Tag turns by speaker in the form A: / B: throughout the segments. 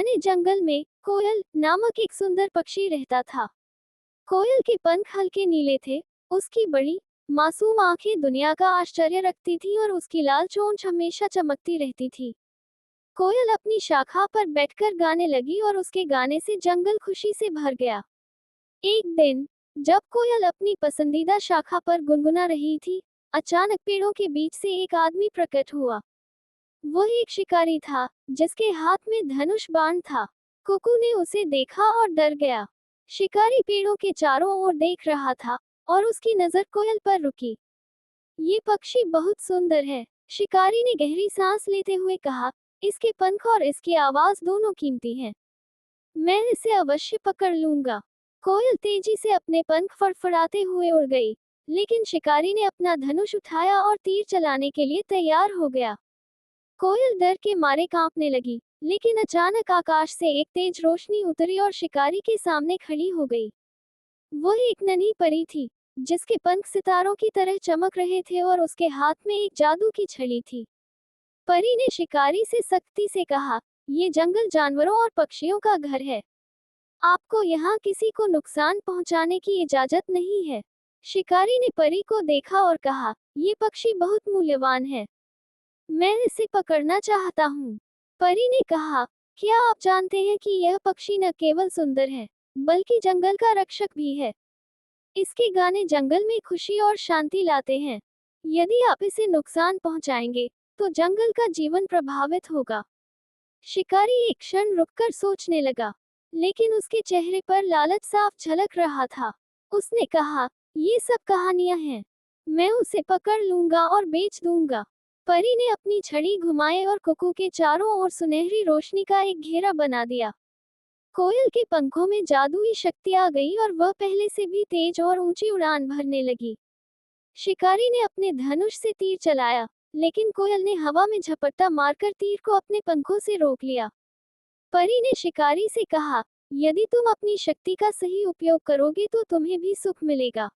A: घने जंगल में कोयल नामक एक सुंदर पक्षी रहता था। कोयल के पंख हल्के नीले थे, उसकी बड़ी मासूम आंखें दुनिया का आश्चर्य रखती थी और उसकी लाल चोंच हमेशा चमकती रहती थी। कोयल अपनी शाखा पर बैठकर गाने लगी और उसके गाने से जंगल खुशी से भर गया। एक दिन जब कोयल अपनी पसंदीदा शाखा पर गुनगुना रही थी, अचानक पेड़ों के बीच से एक आदमी प्रकट हुआ। वह एक शिकारी था, जिसके हाथ में धनुष बाण था। कुकू ने उसे देखा और डर गया। शिकारी पेड़ों के चारों ओर देख रहा था और उसकी नजर कोयल पर रुकी। ये पक्षी बहुत सुंदर है, शिकारी ने गहरी सांस लेते हुए कहा। इसके पंख और इसकी आवाज दोनों कीमती हैं। मैं इसे अवश्य पकड़ लूंगा। कोयल तेजी से अपने पंख फड़फड़ाते हुए उड़ गई, लेकिन शिकारी ने अपना धनुष उठाया और तीर चलाने के लिए तैयार हो गया। कोयल डर के मारे कांपने लगी, लेकिन अचानक आकाश से एक तेज रोशनी उतरी और शिकारी के सामने खड़ी हो गई। वह एक नन्ही परी थी, जिसके पंख सितारों की तरह चमक रहे थे और उसके हाथ में एक जादू की छड़ी थी। परी ने शिकारी से सख्ती से कहा, ये जंगल जानवरों और पक्षियों का घर है। आपको यहाँ किसी को नुकसान पहुँचाने की इजाजत नहीं है। शिकारी ने परी को देखा और कहा, ये पक्षी बहुत मूल्यवान है, मैं इसे पकड़ना चाहता हूँ। परी ने कहा, क्या आप जानते हैं कि यह पक्षी न केवल सुंदर है, बल्कि जंगल का रक्षक भी है। इसके गाने जंगल में खुशी और शांति लाते हैं। यदि आप इसे नुकसान पहुंचाएंगे, तो जंगल का जीवन प्रभावित होगा। शिकारी एक क्षण रुककर सोचने लगा, लेकिन उसके चेहरे पर लालच साफ झलक रहा था। उसने कहा, ये सब कहानियां हैं, मैं उसे पकड़ लूंगा और बेच दूंगा। परी ने अपनी छड़ी घुमाई और कुकू के चारों ओर सुनहरी रोशनी का एक घेरा बना दिया। कोयल के पंखों में जादुई शक्ति आ गई और वह पहले से भी तेज और ऊंची उड़ान भरने लगी। शिकारी ने अपने धनुष से तीर चलाया, लेकिन कोयल ने हवा में झपट्टा मारकर तीर को अपने पंखों से रोक लिया। परी ने शिकारी से कहा, यदि तुम अपनी शक्ति का सही उपयोग करोगे तो तुम्हें भी सुख मिलेगा।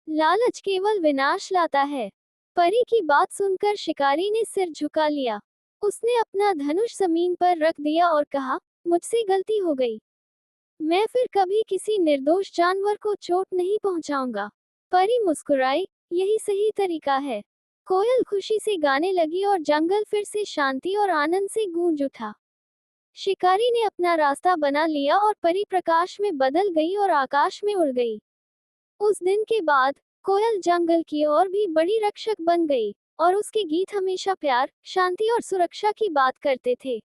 A: लालच केवल विनाश लाता है। परी की बात सुनकर शिकारी ने सिर झुका लिया। उसने अपना धनुष जमीन पर रख दिया और कहा, मुझसे गलती हो गई, मैं फिर कभी किसी निर्दोष जानवर को चोट नहीं पहुंचाऊंगा। परी मुस्कुराई, यही सही तरीका है। कोयल खुशी से गाने लगी और जंगल फिर से शांति और आनंद से गूंज उठा। शिकारी ने अपना रास्ता बना लिया और परी प्रकाश में बदल गई और आकाश में उड़ गई। उस दिन के बाद कोयल जंगल की और भी बड़ी रक्षक बन गई और उसके गीत हमेशा प्यार, शांति और सुरक्षा की बात करते थे।